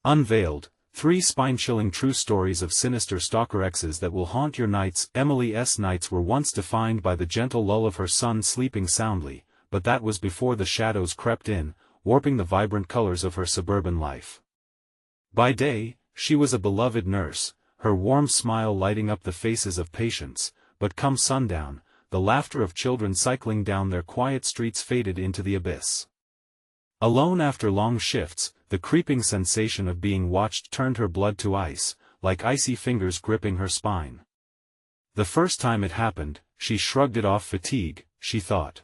Unveiled, 3 spine-chilling true stories of sinister stalker-exes that will haunt your nights. Emily's nights were once defined by the gentle lull of her son sleeping soundly, but that was before the shadows crept in, warping the vibrant colors of her suburban life. By day, she was a beloved nurse, her warm smile lighting up the faces of patients, but come sundown, the laughter of children cycling down their quiet streets faded into the abyss. Alone after long shifts, the creeping sensation of being watched turned her blood to ice, like icy fingers gripping her spine. The first time it happened, she shrugged it off. Fatigue, she thought.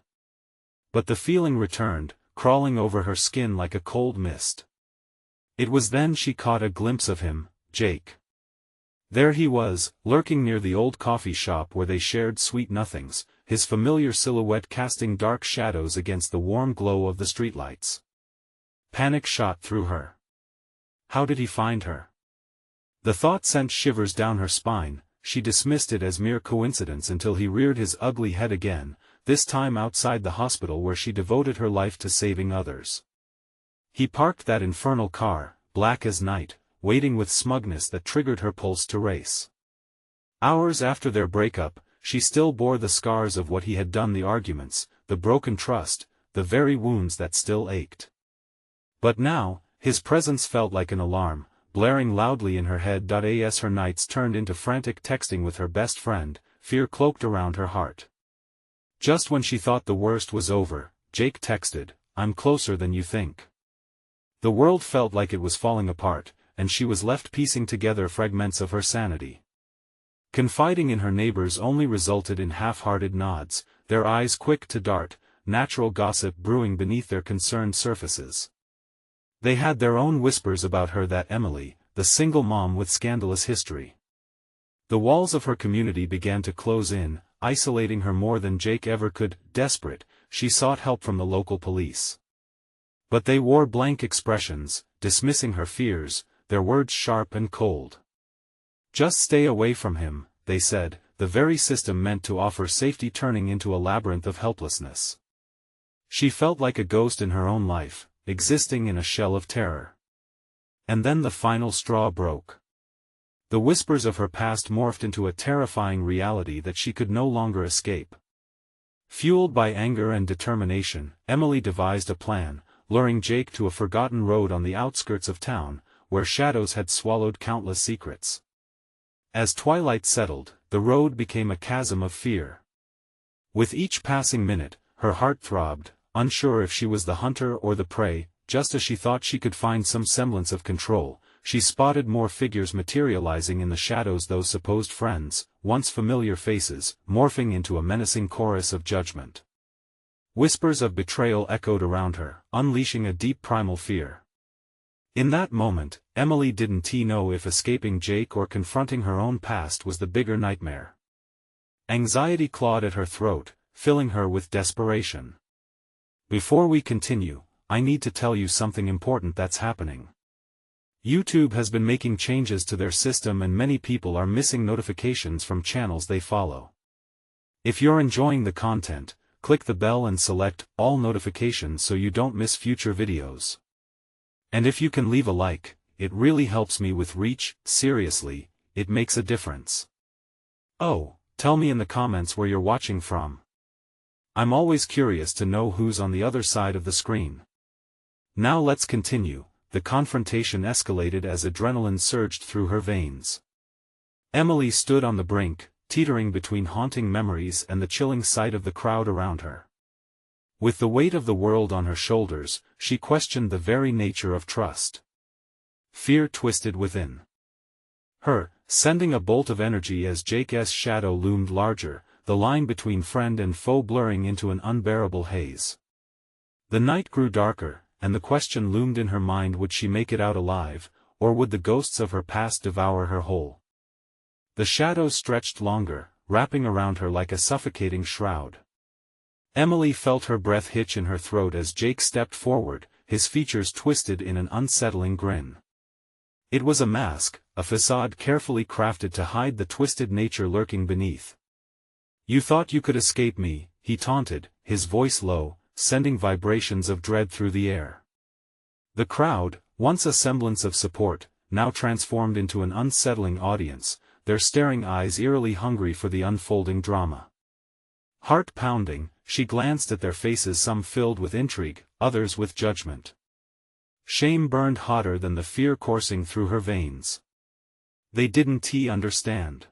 But the feeling returned, crawling over her skin like a cold mist. It was then she caught a glimpse of him, Jake. There he was, lurking near the old coffee shop where they shared sweet nothings, his familiar silhouette casting dark shadows against the warm glow of the streetlights. Panic shot through her. How did he find her? The thought sent shivers down her spine. She dismissed it as mere coincidence until he reared his ugly head again, this time outside the hospital where she devoted her life to saving others. He parked that infernal car, black as night, waiting with smugness that triggered her pulse to race. Hours after their breakup, she still bore the scars of what he had done, the arguments, the broken trust, the very wounds that still ached. But now, his presence felt like an alarm, blaring loudly in her head. As her nights turned into frantic texting with her best friend, fear cloaked around her heart. Just when she thought the worst was over, Jake texted, "I'm closer than you think." The world felt like it was falling apart, and she was left piecing together fragments of her sanity. Confiding in her neighbors only resulted in half-hearted nods, their eyes quick to dart, natural gossip brewing beneath their concerned surfaces. They had their own whispers about her, that Emily, the single mom with scandalous history. The walls of her community began to close in, isolating her more than Jake ever could. Desperate, she sought help from the local police. But they wore blank expressions, dismissing her fears, their words sharp and cold. Just stay away from him, they said, the very system meant to offer safety turning into a labyrinth of helplessness. She felt like a ghost in her own life, existing in a shell of terror. And then the final straw broke. The whispers of her past morphed into a terrifying reality that she could no longer escape. Fueled by anger and determination, Emily devised a plan, luring Jake to a forgotten road on the outskirts of town, where shadows had swallowed countless secrets. As twilight settled, the road became a chasm of fear. With each passing minute, her heart throbbed, unsure if she was the hunter or the prey. Just as she thought she could find some semblance of control, she spotted more figures materializing in the shadows, those supposed friends, once familiar faces, morphing into a menacing chorus of judgment. Whispers of betrayal echoed around her, unleashing a deep primal fear. In that moment, Emily didn't know if escaping Jake or confronting her own past was the bigger nightmare. Anxiety clawed at her throat, filling her with desperation. Before we continue, I need to tell you something important that's happening. YouTube has been making changes to their system and many people are missing notifications from channels they follow. If you're enjoying the content, click the bell and select all notifications so you don't miss future videos. And if you can leave a like, it really helps me with reach. Seriously, it makes a difference. Oh, tell me in the comments where you're watching from. I'm always curious to know who's on the other side of the screen. Now let's continue. The confrontation escalated as adrenaline surged through her veins. Emily stood on the brink, teetering between haunting memories and the chilling sight of the crowd around her. With the weight of the world on her shoulders, she questioned the very nature of trust. Fear twisted within her, sending a bolt of energy as Jake's shadow loomed larger, the line between friend and foe blurring into an unbearable haze. The night grew darker, and the question loomed in her mind: would she make it out alive, or would the ghosts of her past devour her whole? The shadows stretched longer, wrapping around her like a suffocating shroud. Emily felt her breath hitch in her throat as Jake stepped forward, his features twisted in an unsettling grin. It was a mask, a facade carefully crafted to hide the twisted nature lurking beneath. "You thought you could escape me," he taunted, his voice low, sending vibrations of dread through the air. The crowd, Once a semblance of support, now transformed into an unsettling audience, their staring eyes eerily hungry for the unfolding drama. Heart pounding, she glanced at their faces, some filled with intrigue, others with judgment. Shame burned hotter than the fear coursing through her veins. They didn't understand.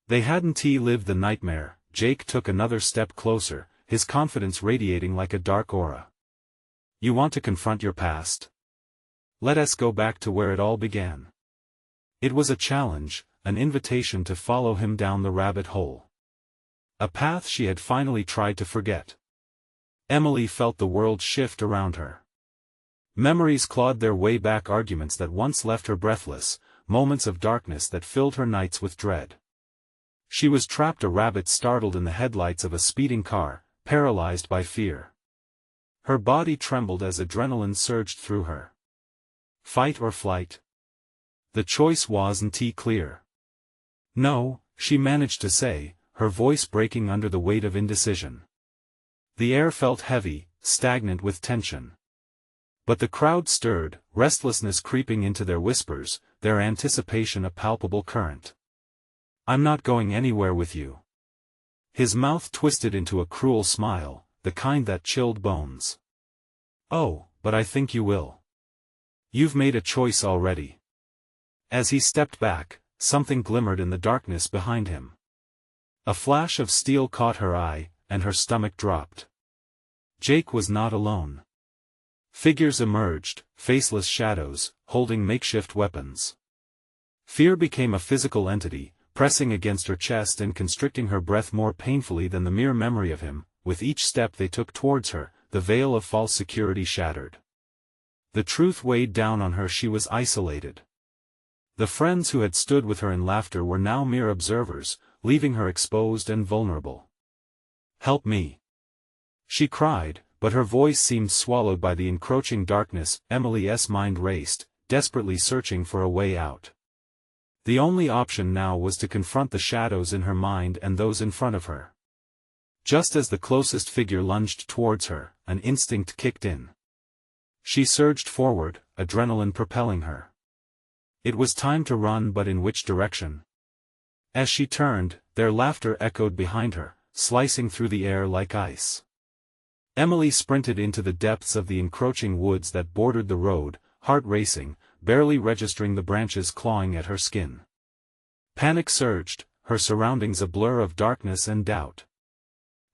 They hadn't lived the nightmare. Jake took another step closer, his confidence radiating like a dark aura. You want to confront your past? Let us go back to where it all began. It was a challenge, an invitation to follow him down the rabbit hole. A path she had finally tried to forget. Emily felt the world shift around her. Memories clawed their way back, arguments that once left her breathless, moments of darkness that filled her nights with dread. She was trapped, a rabbit startled in the headlights of a speeding car, paralyzed by fear. Her body trembled as adrenaline surged through her. Fight or flight? The choice wasn't clear. No, she managed to say, her voice breaking under the weight of indecision. The air felt heavy, stagnant with tension. But the crowd stirred, restlessness creeping into their whispers, their anticipation a palpable current. I'm not going anywhere with you. His mouth twisted into a cruel smile, the kind that chilled bones. Oh, but I think you will. You've made a choice already. As he stepped back, something glimmered in the darkness behind him. A flash of steel caught her eye, and her stomach dropped. Jake was not alone. Figures emerged, faceless shadows, holding makeshift weapons. Fear became a physical entity, pressing against her chest and constricting her breath more painfully than the mere memory of him. With each step they took towards her, the veil of false security shattered. The truth weighed down on her. She was isolated. The friends who had stood with her in laughter were now mere observers, leaving her exposed and vulnerable. Help me! She cried, but her voice seemed swallowed by the encroaching darkness. Emily's mind raced, desperately searching for a way out. The only option now was to confront the shadows in her mind and those in front of her. Just as the closest figure lunged towards her, an instinct kicked in. She surged forward, adrenaline propelling her. It was time to run, but in which direction? As she turned, their laughter echoed behind her, slicing through the air like ice. Emily sprinted into the depths of the encroaching woods that bordered the road, heart racing, barely registering the branches clawing at her skin. Panic surged, her surroundings a blur of darkness and doubt.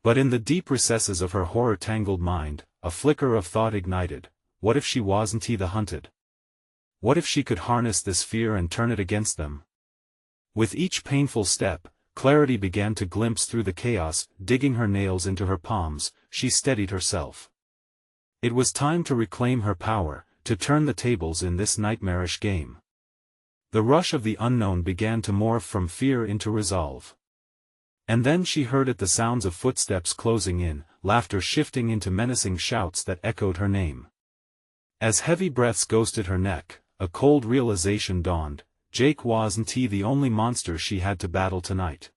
But in the deep recesses of her horror-tangled mind, a flicker of thought ignited. What if she wasn't the hunted? What if she could harness this fear and turn it against them? With each painful step, clarity began to glimpse through the chaos. Digging her nails into her palms, she steadied herself. It was time to reclaim her power, to turn the tables in this nightmarish game. The rush of the unknown began to morph from fear into resolve. And then she heard it, the sounds of footsteps closing in, laughter shifting into menacing shouts that echoed her name. As heavy breaths ghosted her neck, a cold realization dawned. Jake wasn't the only monster she had to battle tonight.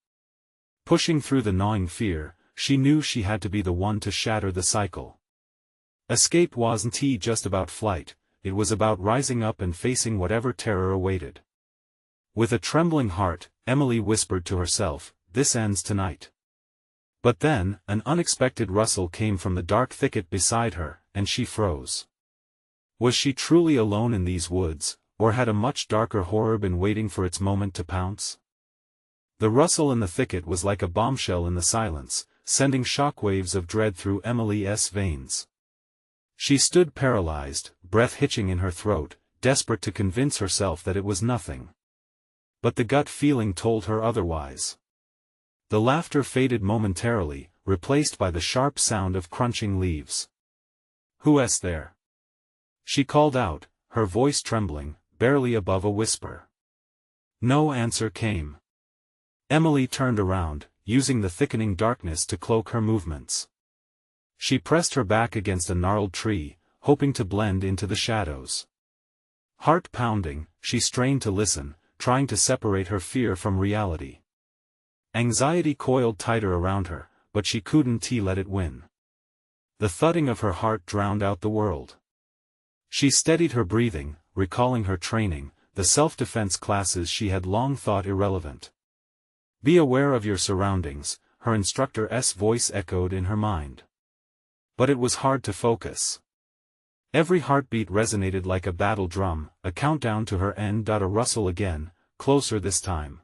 Pushing through the gnawing fear, she knew she had to be the one to shatter the cycle. Escape wasn't just about flight, it was about rising up and facing whatever terror awaited. With a trembling heart, Emily whispered to herself, "This ends tonight." But then, an unexpected rustle came from the dark thicket beside her, and she froze. Was she truly alone in these woods, or had a much darker horror been waiting for its moment to pounce? The rustle in the thicket was like a bombshell in the silence, sending shockwaves of dread through Emily's veins. She stood paralyzed, breath hitching in her throat, desperate to convince herself that it was nothing. But the gut feeling told her otherwise. The laughter faded momentarily, replaced by the sharp sound of crunching leaves. "Who's there?" She called out, her voice trembling, barely above a whisper. No answer came. Emily turned around, using the thickening darkness to cloak her movements. She pressed her back against a gnarled tree, hoping to blend into the shadows. Heart pounding, she strained to listen, trying to separate her fear from reality. Anxiety coiled tighter around her, but she couldn't let it win. The thudding of her heart drowned out the world. She steadied her breathing, recalling her training, the self-defense classes she had long thought irrelevant. Be aware of your surroundings, her instructor's voice echoed in her mind. But it was hard to focus. Every heartbeat resonated like a battle drum, a countdown to her end. A rustle again, closer this time.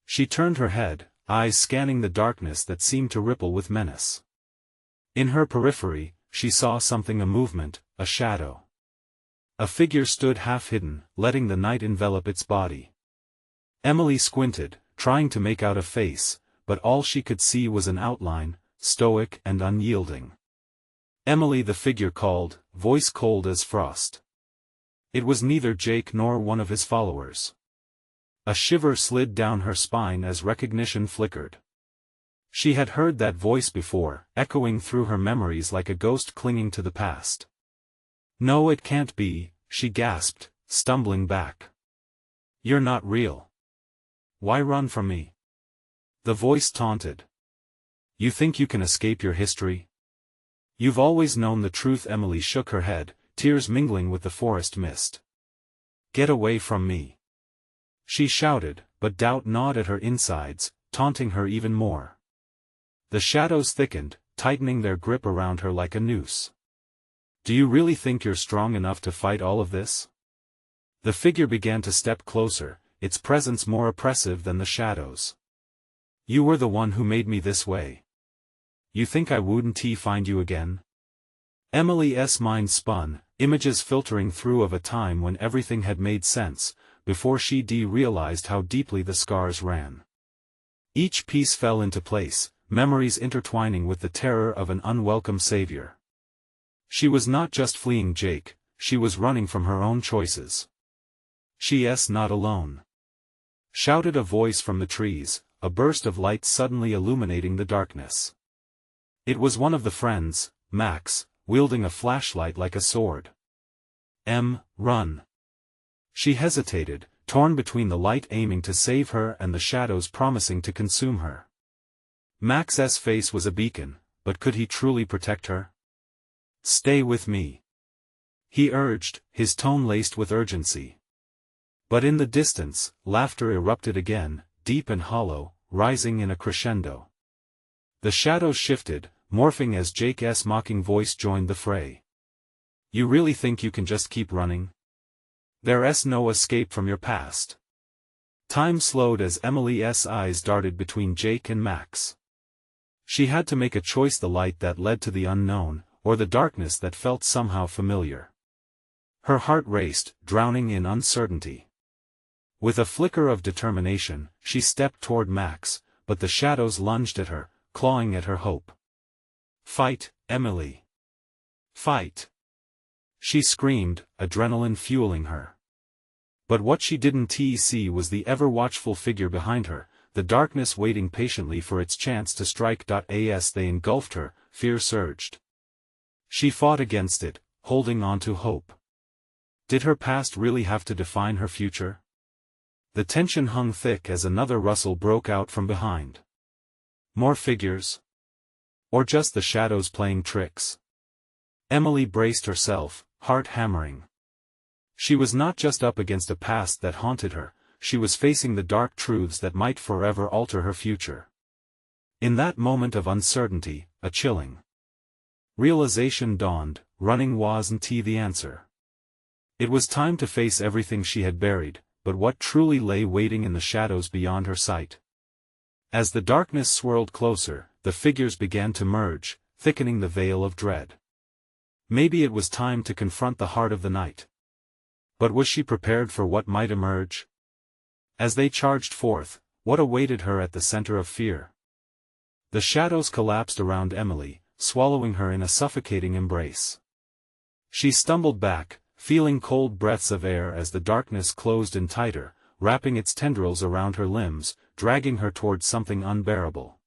She turned her head, eyes scanning the darkness that seemed to ripple with menace. In her periphery, she saw something, a movement, a shadow. A figure stood half-hidden, letting the night envelop its body. Emily squinted, trying to make out a face, but all she could see was an outline, stoic and unyielding. "Emily," the figure called, voice cold as frost. It was neither Jake nor one of his followers. A shiver slid down her spine as recognition flickered. She had heard that voice before, echoing through her memories like a ghost clinging to the past. "No, it can't be," she gasped, stumbling back. "You're not real. Why run from me?" The voice taunted. "You think you can escape your history? You've always known the truth." Emily shook her head, tears mingling with the forest mist. "Get away from me!" she shouted, but doubt gnawed at her insides, taunting her even more. The shadows thickened, tightening their grip around her like a noose. "Do you really think you're strong enough to fight all of this?" The figure began to step closer, its presence more oppressive than the shadows. "You were the one who made me this way. You think I wouldn't find you again?" Emily's mind spun, images filtering through of a time when everything had made sense, before she realized how deeply the scars ran. Each piece fell into place, memories intertwining with the terror of an unwelcome savior. She was not just fleeing Jake, she was running from her own choices. "She's not alone," shouted a voice from the trees, a burst of light suddenly illuminating the darkness. It was one of the friends, Max, wielding a flashlight like a sword. Run." She hesitated, torn between the light aiming to save her and the shadows promising to consume her. Max's face was a beacon, but could he truly protect her? "Stay with me," he urged, his tone laced with urgency. But in the distance, laughter erupted again, deep and hollow, rising in a crescendo. The shadows shifted, morphing as Jake's mocking voice joined the fray. "You really think you can just keep running? There's no escape from your past." Time slowed as Emily's eyes darted between Jake and Max. She had to make a choice: the light that led to the unknown, or the darkness that felt somehow familiar. Her heart raced, drowning in uncertainty. With a flicker of determination, she stepped toward Max, but the shadows lunged at her, clawing at her hope. "Fight, Emily! Fight!" she screamed, adrenaline fueling her. But what she didn't see was the ever-watchful figure behind her, the darkness waiting patiently for its chance to strike. As they engulfed her, fear surged. She fought against it, holding on to hope. Did her past really have to define her future? The tension hung thick as another rustle broke out from behind. More figures? Or just the shadows playing tricks? Emily braced herself, heart hammering. She was not just up against a past that haunted her, she was facing the dark truths that might forever alter her future. In that moment of uncertainty, a chilling realization dawned: running wasn't the answer. It was time to face everything she had buried, but what truly lay waiting in the shadows beyond her sight. As the darkness swirled closer, the figures began to merge, thickening the veil of dread. Maybe it was time to confront the heart of the night. But was she prepared for what might emerge? As they charged forth, what awaited her at the center of fear? The shadows collapsed around Emily, swallowing her in a suffocating embrace. She stumbled back, feeling cold breaths of air as the darkness closed in tighter, wrapping its tendrils around her limbs, dragging her towards something unbearable.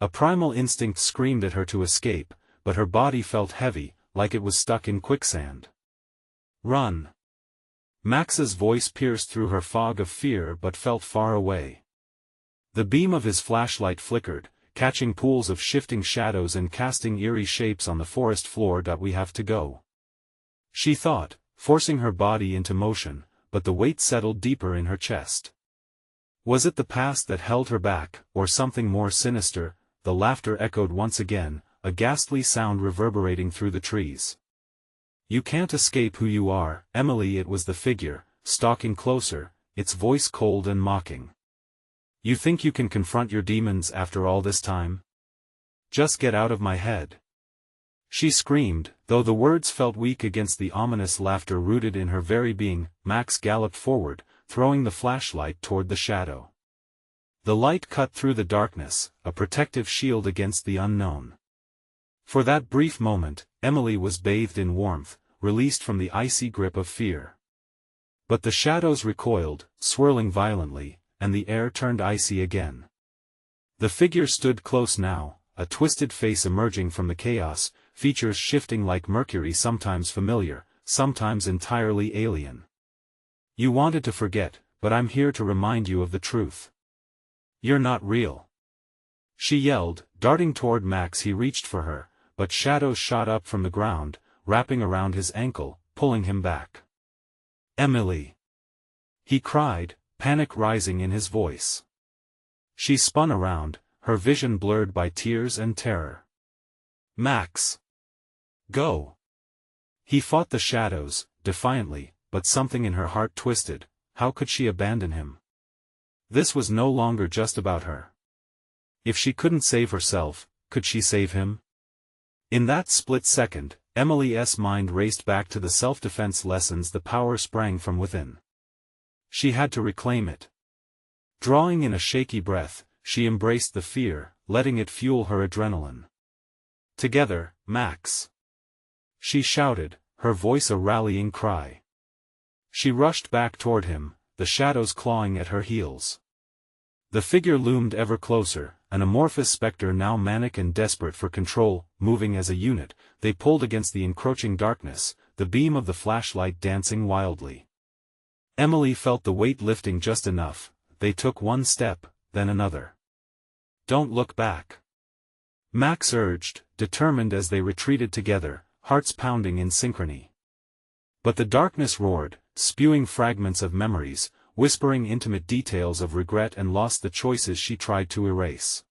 A primal instinct screamed at her to escape, but her body felt heavy, like it was stuck in quicksand. "Run!" Max's voice pierced through her fog of fear but felt far away. The beam of his flashlight flickered, catching pools of shifting shadows and casting eerie shapes on the forest floor. "We have to go." she thought, forcing her body into motion, but the weight settled deeper in her chest. Was it the past that held her back, or something more sinister? The laughter echoed once again, a ghastly sound reverberating through the trees. You can't escape who you are, Emily. It was the figure, stalking closer, its voice cold and mocking. You think you can confront your demons after all this time? Just get out of my head. She screamed, though the words felt weak against the ominous laughter rooted in her very being. Max galloped forward, throwing the flashlight toward the shadow. The light cut through the darkness, a protective shield against the unknown. For that brief moment, Emily was bathed in warmth, released from the icy grip of fear. But the shadows recoiled, swirling violently, and the air turned icy again. The figure stood close now, a twisted face emerging from the chaos, features shifting like mercury, sometimes familiar, sometimes entirely alien. You wanted to forget, but I'm here to remind you of the truth. You're not real. She yelled, darting toward Max. He reached for her, but shadows shot up from the ground, wrapping around his ankle, pulling him back. Emily! He cried, panic rising in his voice. She spun around, her vision blurred by tears and terror. Max! Go! He fought the shadows, defiantly, but something in her heart twisted. How could she abandon him? This was no longer just about her. If she couldn't save herself, could she save him? In that split second, Emily's mind raced back to the self-defense lessons. The power sprang from within. She had to reclaim it. Drawing in a shaky breath, she embraced the fear, letting it fuel her adrenaline. Together, Max! She shouted, her voice a rallying cry. She rushed back toward him, the shadows clawing at her heels. The figure loomed ever closer, an amorphous specter now manic and desperate for control. Moving as a unit, they pulled against the encroaching darkness, the beam of the flashlight dancing wildly. Emily felt the weight lifting just enough. They took one step, then another. Don't look back, Max urged, determined as they retreated together, hearts pounding in synchrony. But the darkness roared, spewing fragments of memories, whispering intimate details of regret and loss, the choices she tried to erase.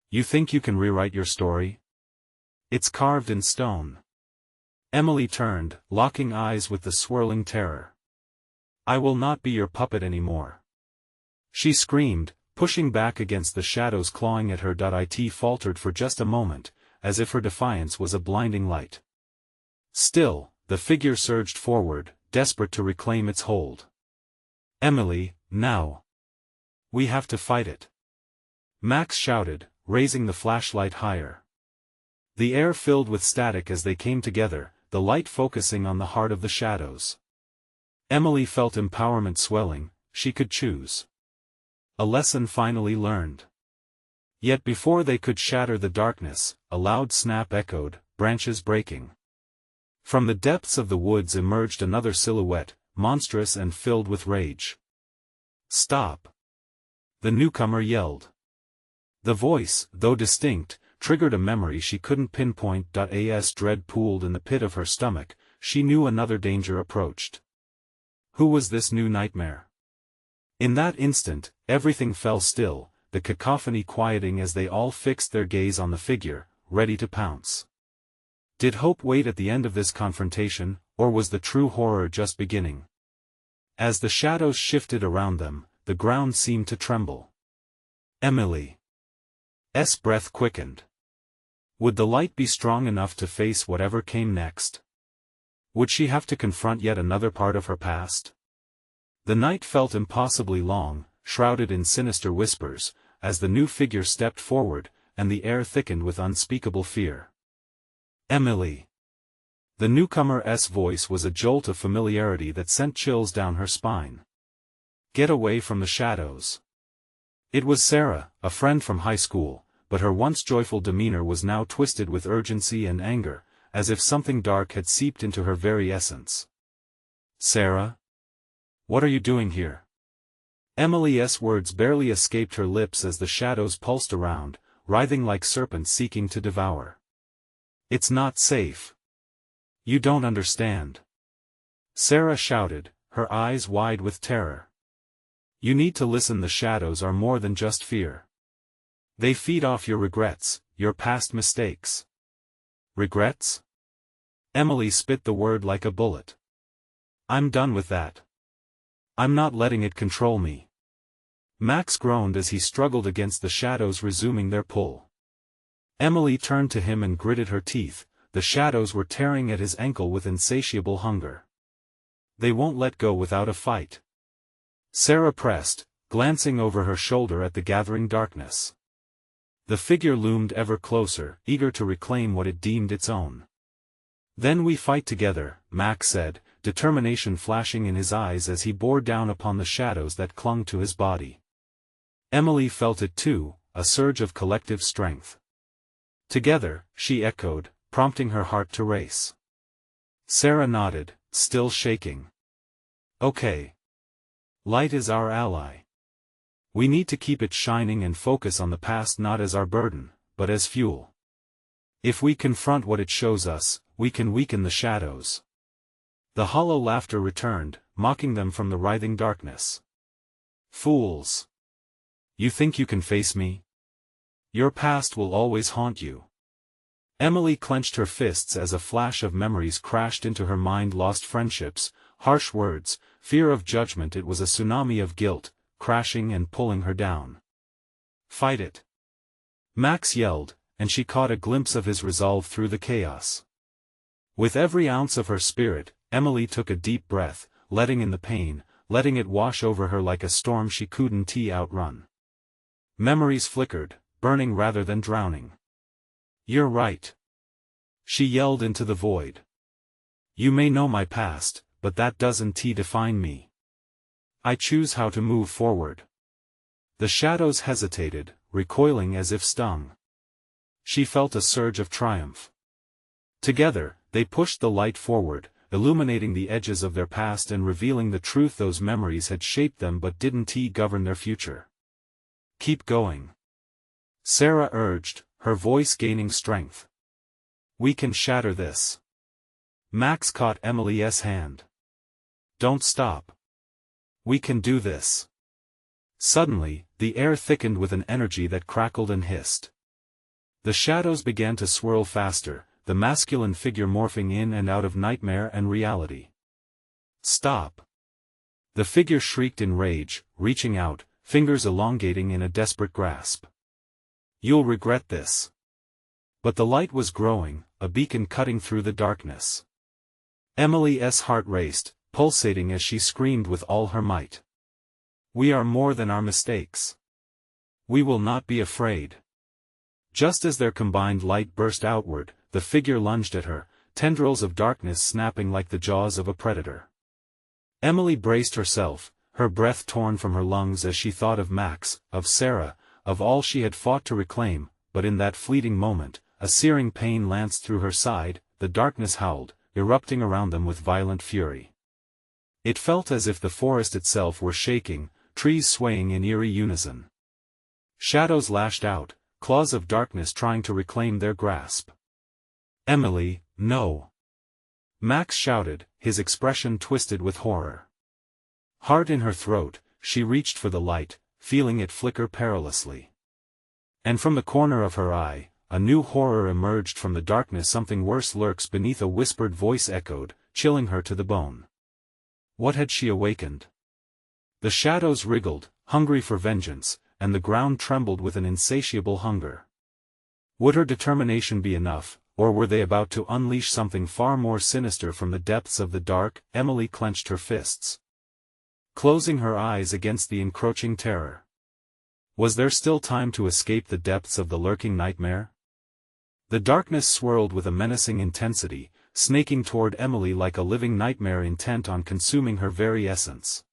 You think you can rewrite your story? It's carved in stone. Emily turned, locking eyes with the swirling terror. I will not be your puppet anymore. She screamed, pushing back against the shadows clawing at her. It faltered for just a moment, as if her defiance was a blinding light. Still, the figure surged forward, desperate to reclaim its hold. Emily, now! We have to fight it! Max shouted, raising the flashlight higher. The air filled with static as they came together, the light focusing on the heart of the shadows. Emily felt empowerment swelling. She could choose. A lesson finally learned. Yet before they could shatter the darkness, a loud snap echoed, branches breaking. From the depths of the woods emerged another silhouette, monstrous and filled with rage. Stop! The newcomer yelled. The voice, though distinct, triggered a memory she couldn't pinpoint. As dread pooled in the pit of her stomach, she knew another danger approached. Who was this new nightmare? In that instant, everything fell still, the cacophony quieting as they all fixed their gaze on the figure, ready to pounce. Did hope wait at the end of this confrontation, or was the true horror just beginning? As the shadows shifted around them, the ground seemed to tremble. Emily's breath quickened. Would the light be strong enough to face whatever came next? Would she have to confront yet another part of her past? The night felt impossibly long, shrouded in sinister whispers, as the new figure stepped forward, and the air thickened with unspeakable fear. Emily! The newcomer's voice was a jolt of familiarity that sent chills down her spine. Get away from the shadows. It was Sarah, a friend from high school, but her once joyful demeanor was now twisted with urgency and anger, as if something dark had seeped into her very essence. Sarah? What are you doing here? Emily's words barely escaped her lips as the shadows pulsed around, writhing like serpents seeking to devour. It's not safe. You don't understand. Sarah shouted, her eyes wide with terror. You need to listen. The shadows are more than just fear. They feed off your regrets, your past mistakes. Regrets? Emily spit the word like a bullet. I'm done with that. I'm not letting it control me. Max groaned as he struggled against the shadows resuming their pull. Emily turned to him and gritted her teeth. The shadows were tearing at his ankle with insatiable hunger. They won't let go without a fight. Sarah pressed, glancing over her shoulder at the gathering darkness. The figure loomed ever closer, eager to reclaim what it deemed its own. Then we fight together, Max said, determination flashing in his eyes as he bore down upon the shadows that clung to his body. Emily felt it too, a surge of collective strength. Together, she echoed, prompting her heart to race. Sarah nodded, still shaking. Okay. Light is our ally. We need to keep it shining and focus on the past not as our burden, but as fuel. If we confront what it shows us, we can weaken the shadows. The hollow laughter returned, mocking them from the writhing darkness. Fools! You think you can face me? Your past will always haunt you. Emily clenched her fists as a flash of memories crashed into her mind. Lost friendships, harsh words, fear of judgment. It was a tsunami of guilt, crashing and pulling her down. Fight it! Max yelled, and she caught a glimpse of his resolve through the chaos. With every ounce of her spirit, Emily took a deep breath, letting in the pain, letting it wash over her like a storm she couldn't outrun. Memories flickered, burning rather than drowning. You're right. She yelled into the void. You may know my past, but that doesn't define me. I choose how to move forward. The shadows hesitated, recoiling as if stung. She felt a surge of triumph. Together, they pushed the light forward, illuminating the edges of their past and revealing the truth. Those memories had shaped them but didn't govern their future. Keep going. Sarah urged, her voice gaining strength. We can shatter this. Max caught Emily's hand. Don't stop. We can do this. Suddenly, the air thickened with an energy that crackled and hissed. The shadows began to swirl faster, the masculine figure morphing in and out of nightmare and reality. Stop! The figure shrieked in rage, reaching out, fingers elongating in a desperate grasp. You'll regret this. But the light was growing, a beacon cutting through the darkness. Emily's heart raced, pulsating as she screamed with all her might. We are more than our mistakes. We will not be afraid. Just as their combined light burst outward, the figure lunged at her, tendrils of darkness snapping like the jaws of a predator. Emily braced herself, her breath torn from her lungs as she thought of Max, of Sarah, of all she had fought to reclaim, but in that fleeting moment, a searing pain lanced through her side, the darkness howled, erupting around them with violent fury. It felt as if the forest itself were shaking, trees swaying in eerie unison. Shadows lashed out, claws of darkness trying to reclaim their grasp. Emily, no! Max shouted, his expression twisted with horror. Heart in her throat, she reached for the light, feeling it flicker perilously. And from the corner of her eye, a new horror emerged from the darkness. Something worse lurks beneath, a whispered voice echoed, chilling her to the bone. What had she awakened? The shadows wriggled, hungry for vengeance, and the ground trembled with an insatiable hunger. Would her determination be enough, or were they about to unleash something far more sinister from the depths of the dark? Emily clenched her fists, closing her eyes against the encroaching terror. Was there still time to escape the depths of the lurking nightmare? The darkness swirled with a menacing intensity, snaking toward Emily like a living nightmare intent on consuming her very essence.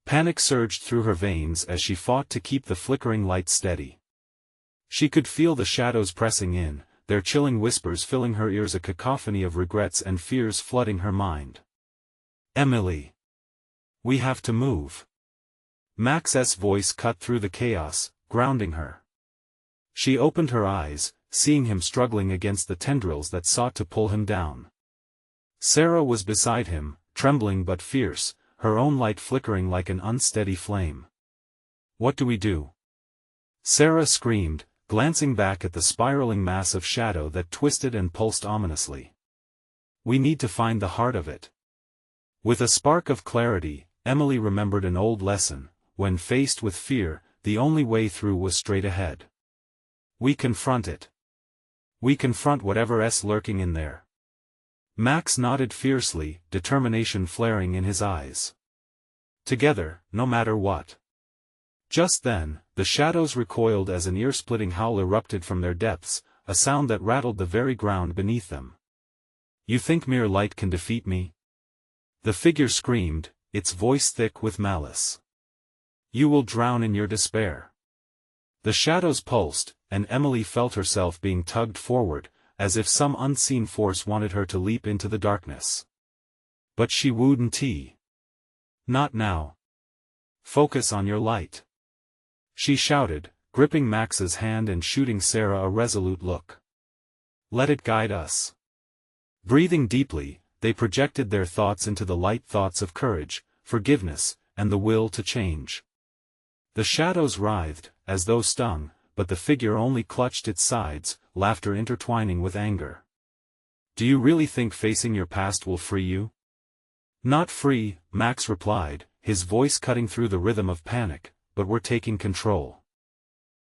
Panic surged through her veins as she fought to keep the flickering light steady. She could feel the shadows pressing in, their chilling whispers filling her ears, a cacophony of regrets and fears flooding her mind. Emily! We have to move. Max's voice cut through the chaos, grounding her. She opened her eyes, seeing him struggling against the tendrils that sought to pull him down. Sarah was beside him, trembling but fierce, her own light flickering like an unsteady flame. "What do we do?" Sarah screamed, glancing back at the spiraling mass of shadow that twisted and pulsed ominously. "We need to find the heart of it." With a spark of clarity, Emily remembered an old lesson: when faced with fear, the only way through was straight ahead. We confront it. We confront whatever's lurking in there. Max nodded fiercely, determination flaring in his eyes. Together, no matter what. Just then, the shadows recoiled as an ear-splitting howl erupted from their depths, a sound that rattled the very ground beneath them. "You think mere light can defeat me?" The figure screamed, its voice thick with malice. "You will drown in your despair." The shadows pulsed, and Emily felt herself being tugged forward, as if some unseen force wanted her to leap into the darkness. But she wouldn't. "Not now. Focus on your light," she shouted, gripping Max's hand and shooting Sarah a resolute look. "Let it guide us." Breathing deeply, they projected their thoughts into the light, thoughts of courage, forgiveness, and the will to change. The shadows writhed, as though stung, but the figure only clutched its sides, laughter intertwining with anger. "Do you really think facing your past will free you?" "Not free," Max replied, his voice cutting through the rhythm of panic, "but we're taking control."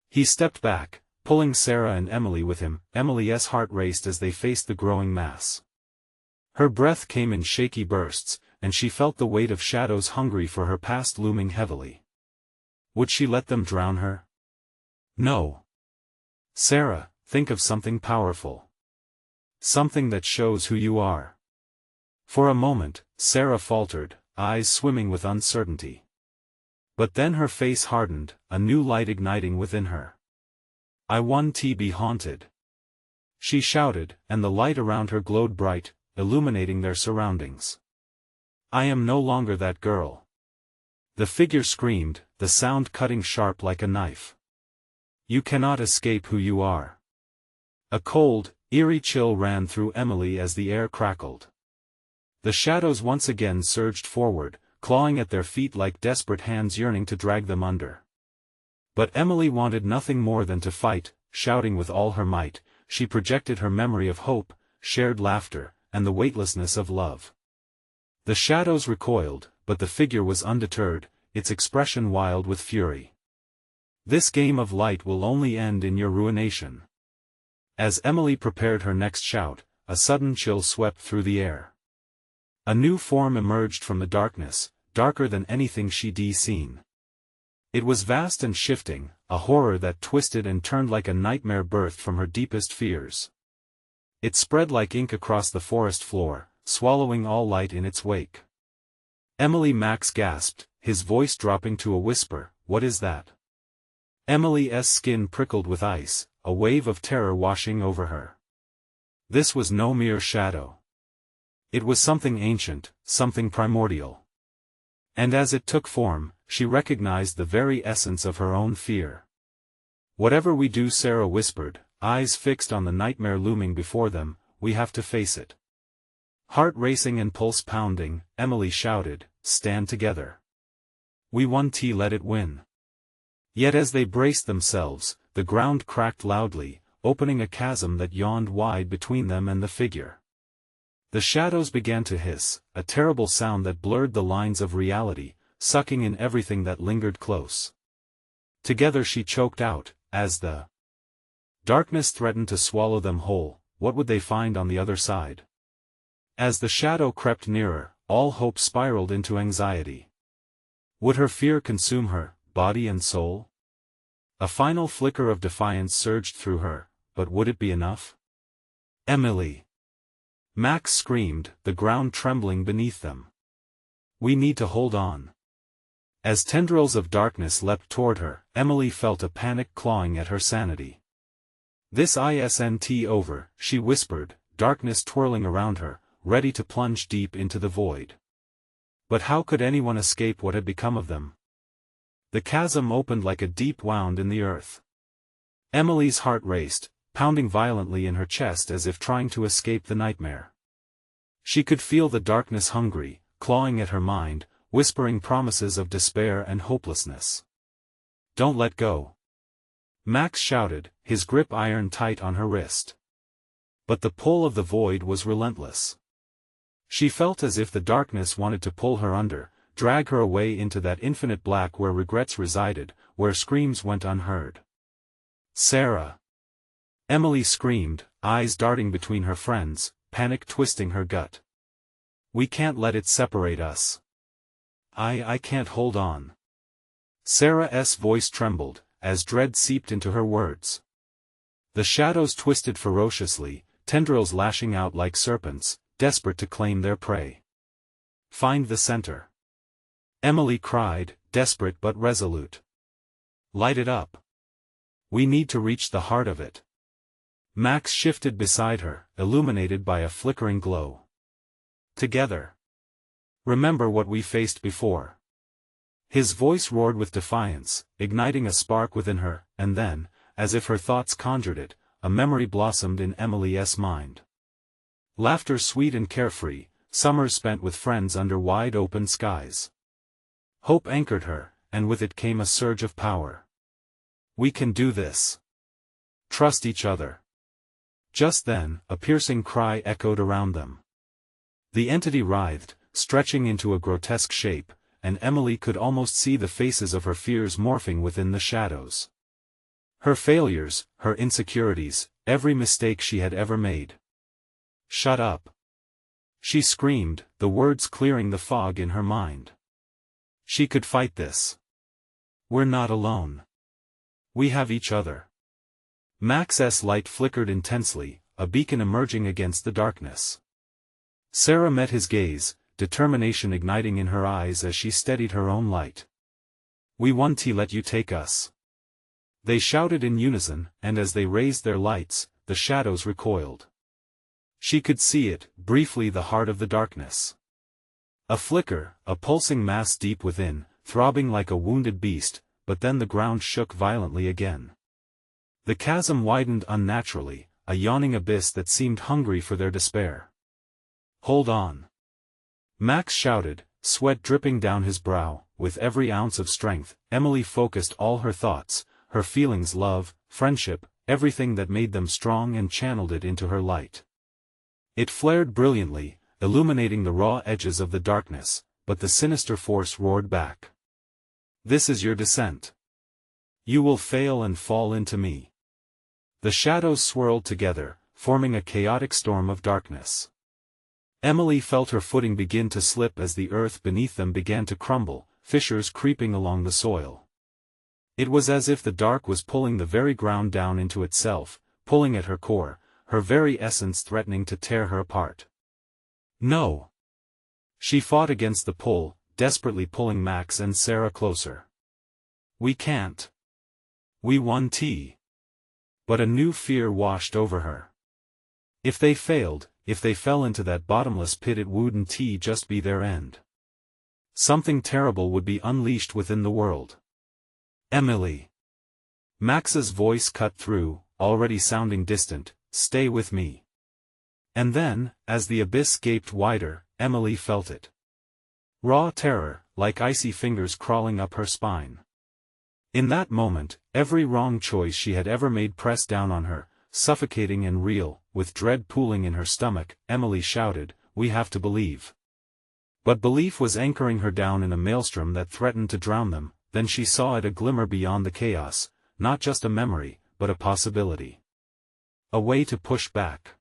He stepped back, pulling Sarah and Emily with him. Emily's heart raced as they faced the growing mass. Her breath came in shaky bursts, and she felt the weight of shadows hungry for her past looming heavily. Would she let them drown her? No. "Sarah, think of something powerful. Something that shows who you are." For a moment, Sarah faltered, eyes swimming with uncertainty. But then her face hardened, a new light igniting within her. "I want to be haunted," she shouted, and the light around her glowed bright, illuminating their surroundings. "I am no longer that girl." The figure screamed, the sound cutting sharp like a knife. "You cannot escape who you are." A cold, eerie chill ran through Emily as the air crackled. The shadows once again surged forward, clawing at their feet like desperate hands yearning to drag them under. But Emily wanted nothing more than to fight. Shouting with all her might, she projected her memory of hope, shared laughter, and the weightlessness of love. The shadows recoiled, but the figure was undeterred, its expression wild with fury. "This game of light will only end in your ruination." As Emily prepared her next shout, a sudden chill swept through the air. A new form emerged from the darkness, darker than anything she'd seen. It was vast and shifting, a horror that twisted and turned like a nightmare birthed from her deepest fears. It spread like ink across the forest floor, swallowing all light in its wake. Max gasped, his voice dropping to a whisper, "What is that?" Emily's skin prickled with ice, a wave of terror washing over her. This was no mere shadow. It was something ancient, something primordial. And as it took form, she recognized the very essence of her own fear. "Whatever we do," Sarah whispered, eyes fixed on the nightmare looming before them, "we have to face it." Heart racing and pulse pounding, Emily shouted, "Stand together. We want to let it win." Yet as they braced themselves, the ground cracked loudly, opening a chasm that yawned wide between them and the figure. The shadows began to hiss, a terrible sound that blurred the lines of reality, sucking in everything that lingered close. Together she choked out, as the darkness threatened to swallow them whole, what would they find on the other side? As the shadow crept nearer, all hope spiraled into anxiety. Would her fear consume her, body and soul? A final flicker of defiance surged through her, but would it be enough? "Emily!" Max screamed, the ground trembling beneath them. "We need to hold on." As tendrils of darkness leapt toward her, Emily felt a panic clawing at her sanity. "This isn't over," she whispered, darkness twirling around her, ready to plunge deep into the void. But how could anyone escape what had become of them? The chasm opened like a deep wound in the earth. Emily's heart raced, pounding violently in her chest as if trying to escape the nightmare. She could feel the darkness hungry, clawing at her mind, whispering promises of despair and hopelessness. "Don't let go!" Max shouted, his grip iron tight on her wrist. But the pull of the void was relentless. She felt as if the darkness wanted to pull her under, drag her away into that infinite black where regrets resided, where screams went unheard. "Sarah!" Emily screamed, eyes darting between her friends, panic twisting her gut. "We can't let it separate us. I can't hold on." Sarah's voice trembled, as dread seeped into her words. The shadows twisted ferociously, tendrils lashing out like serpents, desperate to claim their prey. "Find the center," Emily cried, desperate but resolute. "Light it up. We need to reach the heart of it." Max shifted beside her, illuminated by a flickering glow. "Together. Remember what we faced before." His voice roared with defiance, igniting a spark within her, and then, as if her thoughts conjured it, a memory blossomed in Emily's mind. Laughter sweet and carefree, summers spent with friends under wide-open skies. Hope anchored her, and with it came a surge of power. "We can do this. Trust each other." Just then, a piercing cry echoed around them. The entity writhed, stretching into a grotesque shape, and Emily could almost see the faces of her fears morphing within the shadows. Her failures, her insecurities, every mistake she had ever made. "Shut up!" she screamed, the words clearing the fog in her mind. She could fight this. "We're not alone. We have each other." Max's light flickered intensely, a beacon emerging against the darkness. Sarah met his gaze, determination igniting in her eyes as she steadied her own light. "We won't let you take us." They shouted in unison, and as they raised their lights, the shadows recoiled. She could see it, briefly, the heart of the darkness. A flicker, a pulsing mass deep within, throbbing like a wounded beast, but then the ground shook violently again. The chasm widened unnaturally, a yawning abyss that seemed hungry for their despair. "Hold on!" Max shouted, sweat dripping down his brow. With every ounce of strength, Emily focused all her thoughts, her feelings, love, friendship, everything that made them strong, and channeled it into her light. It flared brilliantly, illuminating the raw edges of the darkness, but the sinister force roared back. "This is your descent. You will fail and fall into me." The shadows swirled together, forming a chaotic storm of darkness. Emily felt her footing begin to slip as the earth beneath them began to crumble, fissures creeping along the soil. It was as if the dark was pulling the very ground down into itself, pulling at her core, her very essence threatening to tear her apart. "No!" She fought against the pull, desperately pulling Max and Sarah closer. "We can't. We won't." But a new fear washed over her. If they failed, if they fell into that bottomless pit, it wouldn't just be their end. Something terrible would be unleashed within the world. "Emily." Max's voice cut through, already sounding distant, "Stay with me." And then, as the abyss gaped wider, Emily felt it. Raw terror, like icy fingers crawling up her spine. In that moment, every wrong choice she had ever made pressed down on her, suffocating and real. With dread pooling in her stomach, Emily shouted, "We have to believe." But belief was anchoring her down in a maelstrom that threatened to drown them. Then she saw it, a glimmer beyond the chaos, not just a memory, but a possibility. A way to push back.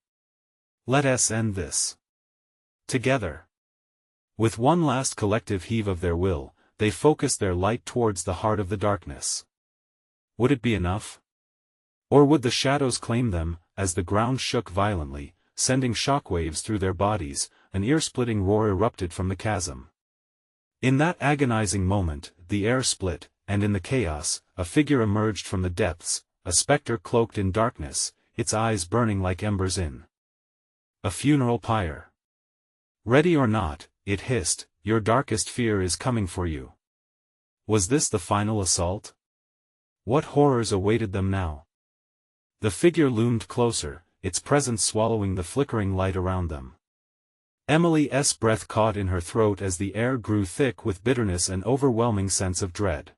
"Let us end this. Together." With one last collective heave of their will, they focused their light towards the heart of the darkness. Would it be enough? Or would the shadows claim them? As the ground shook violently, sending shockwaves through their bodies, an ear-splitting roar erupted from the chasm. In that agonizing moment, the air split, and in the chaos, a figure emerged from the depths, a specter cloaked in darkness, its eyes burning like embers in a funeral pyre. "Ready or not," it hissed, "your darkest fear is coming for you." Was this the final assault? What horrors awaited them now? The figure loomed closer, its presence swallowing the flickering light around them. Emily's breath caught in her throat as the air grew thick with bitterness and overwhelming sense of dread.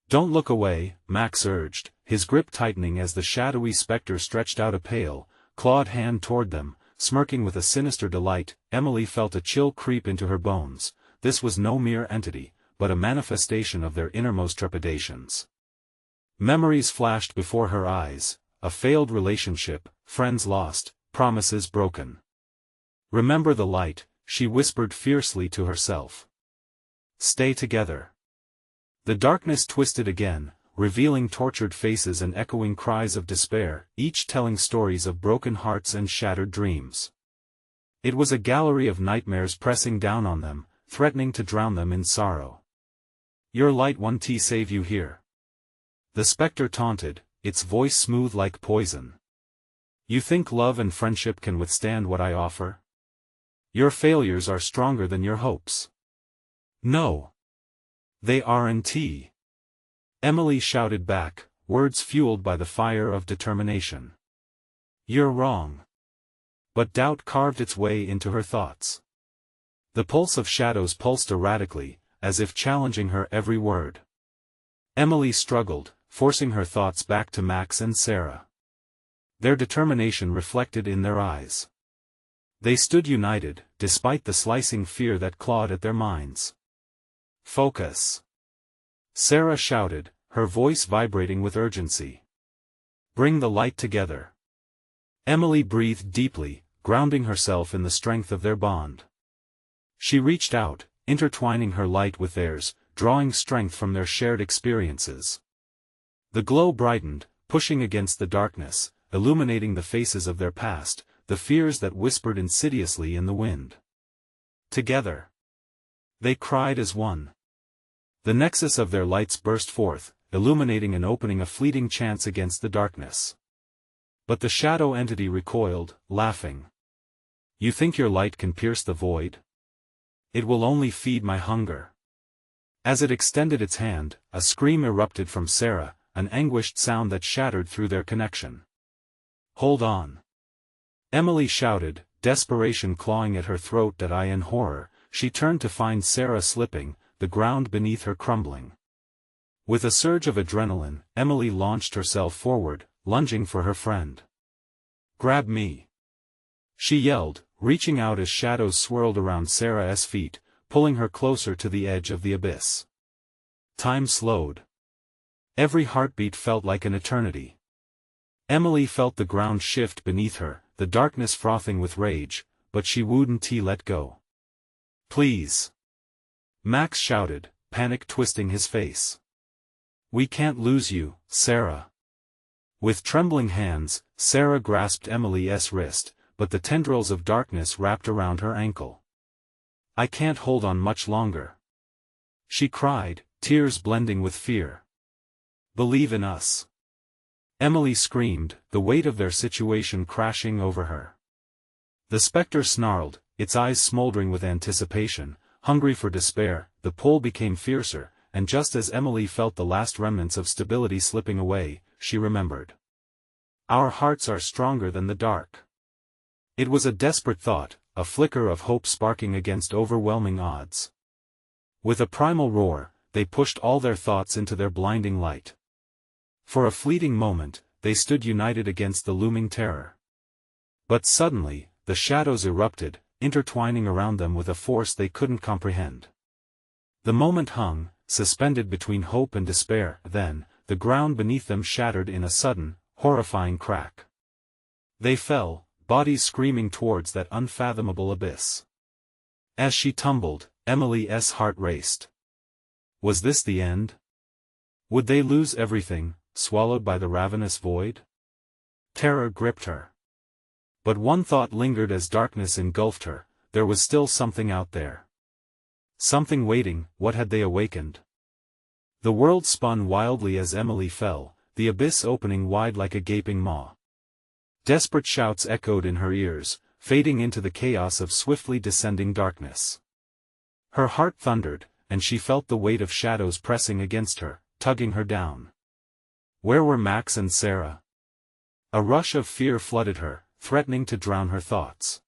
"Don't look away," Max urged, his grip tightening as the shadowy spectre stretched out a pale, clawed hand toward them, smirking with a sinister delight. Emily felt a chill creep into her bones. This was no mere entity, but a manifestation of their innermost trepidations. Memories flashed before her eyes, a failed relationship, friends lost, promises broken. "Remember the light," she whispered fiercely to herself. "Stay together." The darkness twisted again, revealing tortured faces and echoing cries of despair, each telling stories of broken hearts and shattered dreams. It was a gallery of nightmares pressing down on them, threatening to drown them in sorrow. "Your light won't save you here," the spectre taunted, its voice smooth like poison. "You think love and friendship can withstand what I offer? Your failures are stronger than your hopes." "No. They aren't." Emily shouted back, words fueled by the fire of determination. "You're wrong." But doubt carved its way into her thoughts. The pulse of shadows pulsed erratically, as if challenging her every word. Emily struggled, forcing her thoughts back to Max and Sarah. Their determination reflected in their eyes. They stood united, despite the slicing fear that clawed at their minds. "Focus!" Sarah shouted, her voice vibrating with urgency. "Bring the light together." Emily breathed deeply, grounding herself in the strength of their bond. She reached out, intertwining her light with theirs, drawing strength from their shared experiences. The glow brightened, pushing against the darkness, illuminating the faces of their past, the fears that whispered insidiously in the wind. Together, they cried as one. The nexus of their lights burst forth, illuminating and opening a fleeting chance against the darkness. But the shadow entity recoiled, laughing. "You think your light can pierce the void? It will only feed my hunger." As it extended its hand, a scream erupted from Sarah, an anguished sound that shattered through their connection. "Hold on!" Emily shouted, desperation clawing at her throat. In horror, she turned to find Sarah slipping, the ground beneath her crumbling. With a surge of adrenaline, Emily launched herself forward, lunging for her friend. "Grab me!" she yelled, reaching out as shadows swirled around Sarah's feet, pulling her closer to the edge of the abyss. Time slowed. Every heartbeat felt like an eternity. Emily felt the ground shift beneath her, the darkness frothing with rage, but she wouldn't let go. "Please!" Max shouted, panic twisting his face. "We can't lose you, Sarah." With trembling hands, Sarah grasped Emily's wrist, but the tendrils of darkness wrapped around her ankle. "I can't hold on much longer," she cried, tears blending with fear. "Believe in us," Emily screamed, the weight of their situation crashing over her. The spectre snarled, its eyes smoldering with anticipation, hungry for despair. The pull became fiercer, and just as Emily felt the last remnants of stability slipping away, she remembered. "Our hearts are stronger than the dark." It was a desperate thought, a flicker of hope sparking against overwhelming odds. With a primal roar, they pushed all their thoughts into their blinding light. For a fleeting moment, they stood united against the looming terror. But suddenly, the shadows erupted, intertwining around them with a force they couldn't comprehend. The moment hung, suspended between hope and despair. Then, the ground beneath them shattered in a sudden, horrifying crack. They fell, bodies screaming towards that unfathomable abyss. As she tumbled, Emily's heart raced. Was this the end? Would they lose everything, swallowed by the ravenous void? Terror gripped her. But one thought lingered as darkness engulfed her: there was still something out there. Something waiting. What had they awakened? The world spun wildly as Emily fell, the abyss opening wide like a gaping maw. Desperate shouts echoed in her ears, fading into the chaos of swiftly descending darkness. Her heart thundered, and she felt the weight of shadows pressing against her, tugging her down. Where were Max and Sarah? A rush of fear flooded her, threatening to drown her thoughts.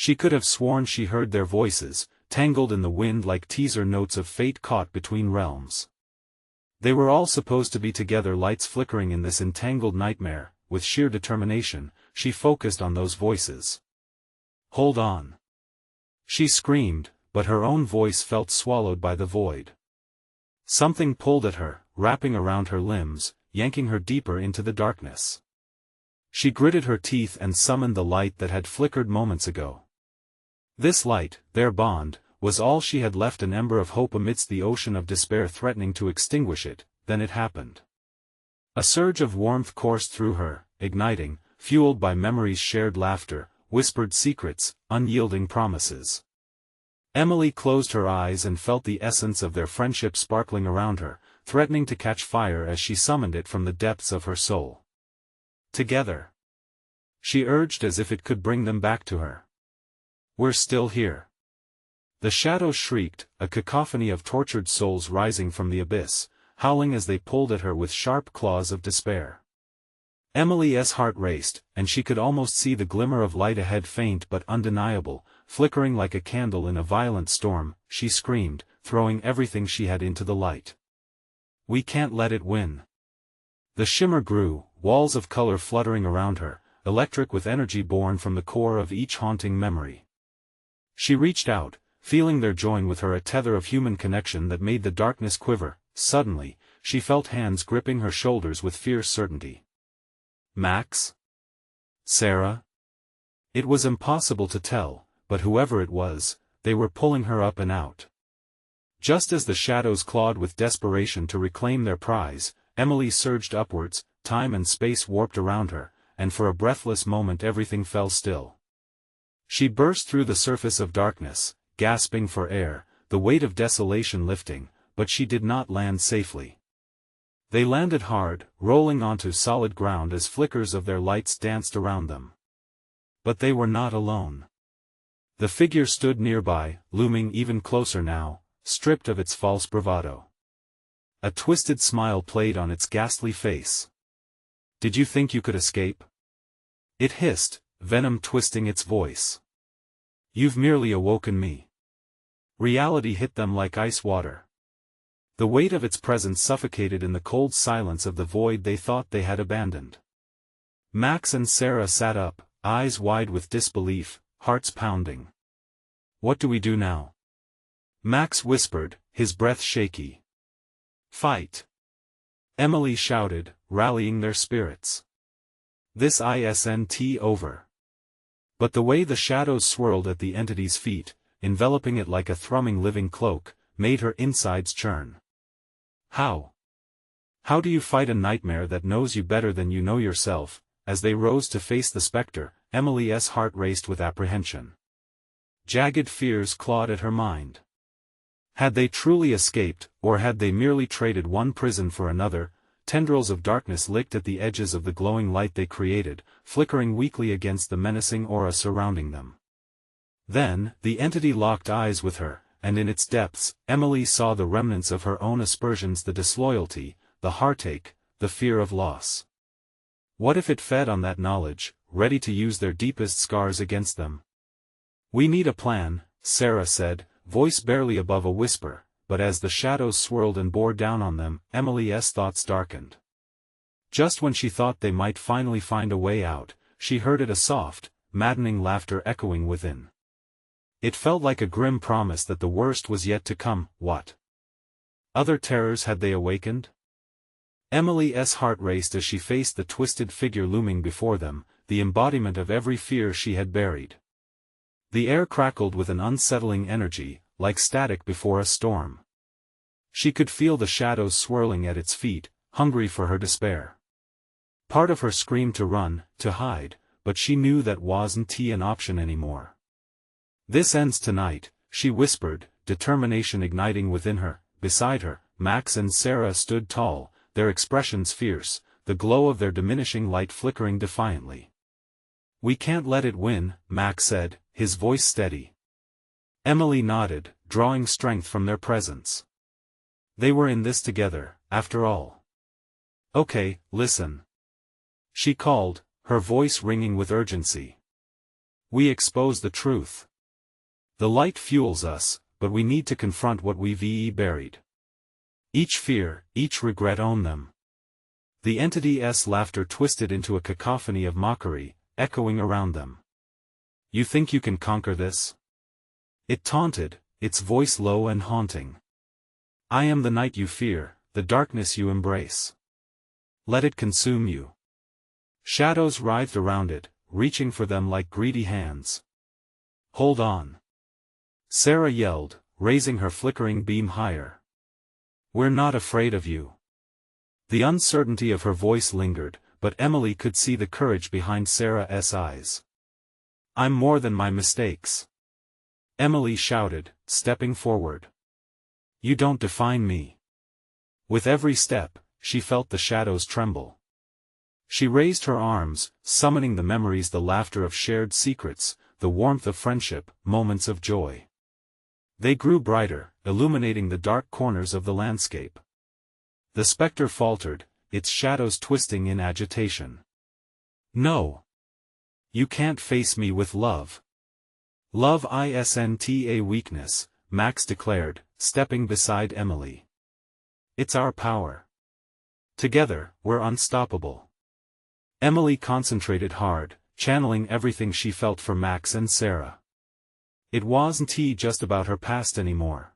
She could have sworn she heard their voices, tangled in the wind like teaser notes of fate caught between realms. They were all supposed to be together, lights flickering in this entangled nightmare. With sheer determination, she focused on those voices. "Hold on!" she screamed, but her own voice felt swallowed by the void. Something pulled at her, wrapping around her limbs, yanking her deeper into the darkness. She gritted her teeth and summoned the light that had flickered moments ago. This light, their bond, was all she had left, an ember of hope amidst the ocean of despair threatening to extinguish it. Then it happened. A surge of warmth coursed through her, igniting, fueled by memories, shared laughter, whispered secrets, unyielding promises. Emily closed her eyes and felt the essence of their friendship sparkling around her, threatening to catch fire as she summoned it from the depths of her soul. "Together," she urged, as if it could bring them back to her. "We're still here." The shadows shrieked, a cacophony of tortured souls rising from the abyss, howling as they pulled at her with sharp claws of despair. Emily's heart raced, and she could almost see the glimmer of light ahead, faint but undeniable, flickering like a candle in a violent storm. She screamed, throwing everything she had into the light. "We can't let it win." The shimmer grew, walls of color fluttering around her, electric with energy born from the core of each haunting memory. She reached out, feeling their join with her, a tether of human connection that made the darkness quiver. Suddenly, she felt hands gripping her shoulders with fierce certainty. Max? Sarah? It was impossible to tell, but whoever it was, they were pulling her up and out. Just as the shadows clawed with desperation to reclaim their prize, Emily surged upwards, time and space warped around her, and for a breathless moment everything fell still. She burst through the surface of darkness, gasping for air, the weight of desolation lifting, but she did not land safely. They landed hard, rolling onto solid ground as flickers of their lights danced around them. But they were not alone. The figure stood nearby, looming even closer now, stripped of its false bravado. A twisted smile played on its ghastly face. "Did you think you could escape?" it hissed, venom twisting its voice. "You've merely awoken me." Reality hit them like ice water. The weight of its presence suffocated in the cold silence of the void they thought they had abandoned. Max and Sarah sat up, eyes wide with disbelief, hearts pounding. "What do we do now?" Max whispered, his breath shaky. "Fight!" Emily shouted, rallying their spirits. "This isn't over." But the way the shadows swirled at the entity's feet, enveloping it like a thrumming living cloak, made her insides churn. How do you fight a nightmare that knows you better than you know yourself? As they rose to face the specter, Emily's heart raced with apprehension. Jagged fears clawed at her mind. Had they truly escaped, or had they merely traded one prison for another? Tendrils of darkness licked at the edges of the glowing light they created, flickering weakly against the menacing aura surrounding them. Then, the entity locked eyes with her, and in its depths, Emily saw the remnants of her own aspersions, the disloyalty, the heartache, the fear of loss. What if it fed on that knowledge, ready to use their deepest scars against them? "We need a plan," Sarah said, voice barely above a whisper, but as the shadows swirled and bore down on them, Emily's thoughts darkened. Just when she thought they might finally find a way out, she heard a soft, maddening laughter echoing within. It felt like a grim promise that the worst was yet to come. What other terrors had they awakened? Emily's heart raced as she faced the twisted figure looming before them, the embodiment of every fear she had buried. The air crackled with an unsettling energy, like static before a storm. She could feel the shadows swirling at its feet, hungry for her despair. Part of her screamed to run, to hide, but she knew that wasn't an option anymore. "This ends tonight," she whispered, determination igniting within her. Beside her, Max and Sarah stood tall, their expressions fierce, the glow of their diminishing light flickering defiantly. "We can't let it win," Max said, his voice steady. Emily nodded, drawing strength from their presence. They were in this together, after all. "Okay, listen," she called, her voice ringing with urgency. We expose the truth. The light fuels us, but we need to confront what we've buried. Each fear, each regret own them. The entity's laughter twisted into a cacophony of mockery, echoing around them. You think you can conquer this? It taunted, its voice low and haunting. I am the night you fear, the darkness you embrace. Let it consume you. Shadows writhed around it, reaching for them like greedy hands. Hold on. Sarah yelled, raising her flickering beam higher. We're not afraid of you. The uncertainty of her voice lingered, but Emily could see the courage behind Sarah's eyes. I'm more than my mistakes. Emily shouted, stepping forward. You don't define me. With every step, she felt the shadows tremble. She raised her arms, summoning the memories, the laughter of shared secrets, the warmth of friendship, moments of joy. They grew brighter, illuminating the dark corners of the landscape. The specter faltered, its shadows twisting in agitation. No. You can't face me with love. Love isn't a weakness, Max declared, stepping beside Emily. It's our power. Together, we're unstoppable. Emily concentrated hard, channeling everything she felt for Max and Sarah. It wasn't just about her past anymore.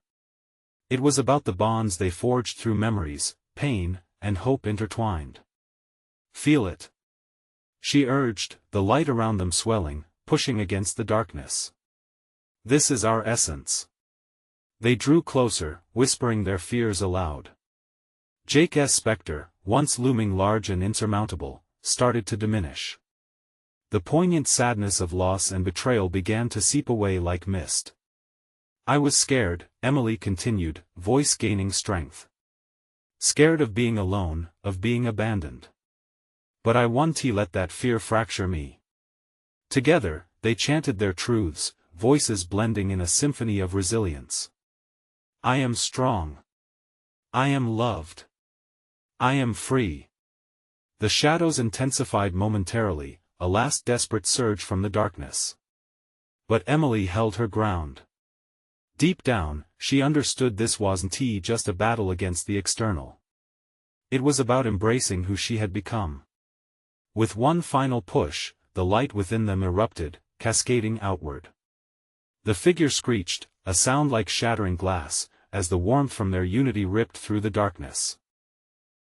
It was about the bonds they forged through memories, pain, and hope intertwined. Feel it. She urged, the light around them swelling, pushing against the darkness. This is our essence. They drew closer, whispering their fears aloud. Jake's specter, once looming large and insurmountable, started to diminish. The poignant sadness of loss and betrayal began to seep away like mist. I was scared, Emily continued, voice gaining strength. Scared of being alone, of being abandoned. But I won't let that fear fracture me. Together, they chanted their truths, voices blending in a symphony of resilience. I am strong. I am loved. I am free. The shadows intensified momentarily, a last desperate surge from the darkness. But Emily held her ground. Deep down, she understood this wasn't just a battle against the external. It was about embracing who she had become. With one final push, the light within them erupted, cascading outward. The figure screeched, a sound like shattering glass, as the warmth from their unity ripped through the darkness.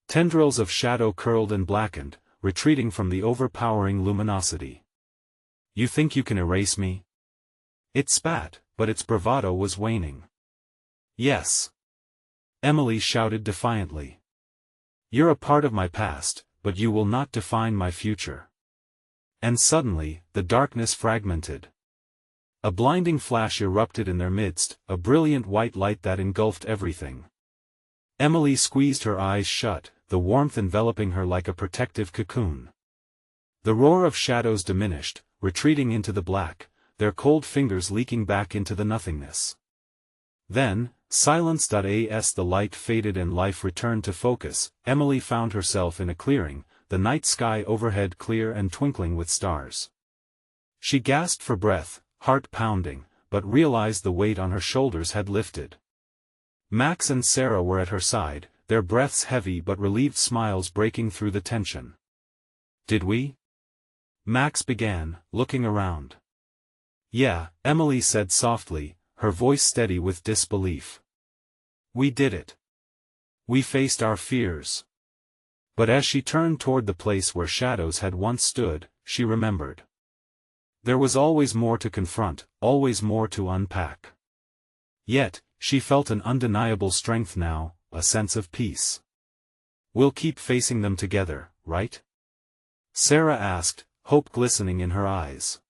Tendrils of shadow curled and blackened, retreating from the overpowering luminosity. You think you can erase me? It spat, but its bravado was waning. Yes. Emily shouted defiantly. You're a part of my past, but you will not define my future. And suddenly, the darkness fragmented. A blinding flash erupted in their midst, a brilliant white light that engulfed everything. Emily squeezed her eyes shut, the warmth enveloping her like a protective cocoon. The roar of shadows diminished, retreating into the black, their cold fingers leaking back into the nothingness. Then, silence. As the light faded and life returned to focus, Emily found herself in a clearing, the night sky overhead clear and twinkling with stars. She gasped for breath, heart pounding, but realized the weight on her shoulders had lifted. Max and Sarah were at her side, their breaths heavy but relieved smiles breaking through the tension. Did we? Max began, looking around. Yeah, Emily said softly, her voice steady with disbelief. We did it. We faced our fears. But as she turned toward the place where shadows had once stood, she remembered. There was always more to confront, always more to unpack. Yet, she felt an undeniable strength now, a sense of peace. We'll keep facing them together, right? Sarah asked, hope glistening in her eyes.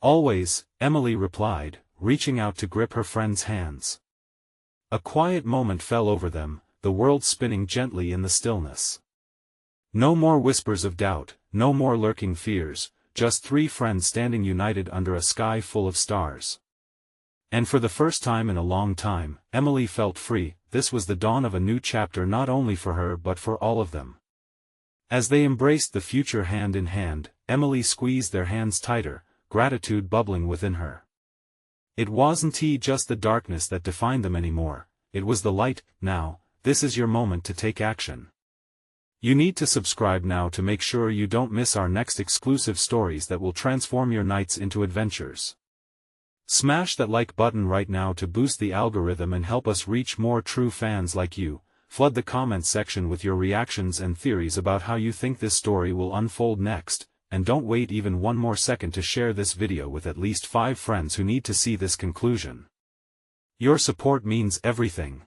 Always, Emily replied, reaching out to grip her friend's hands. A quiet moment fell over them, the world spinning gently in the stillness. No more whispers of doubt, no more lurking fears, just three friends standing united under a sky full of stars. And for the first time in a long time, Emily felt free. This was the dawn of a new chapter not only for her but for all of them. As they embraced the future hand in hand, Emily squeezed their hands tighter, gratitude bubbling within her. It wasn't just the darkness that defined them anymore, it was the light. Now, this is your moment to take action. You need to subscribe now to make sure you don't miss our next exclusive stories that will transform your nights into adventures. Smash that like button right now to boost the algorithm and help us reach more true fans like you. Flood the comments section with your reactions and theories about how you think this story will unfold next, and don't wait even one more second to share this video with at least 5 friends who need to see this conclusion. Your support means everything.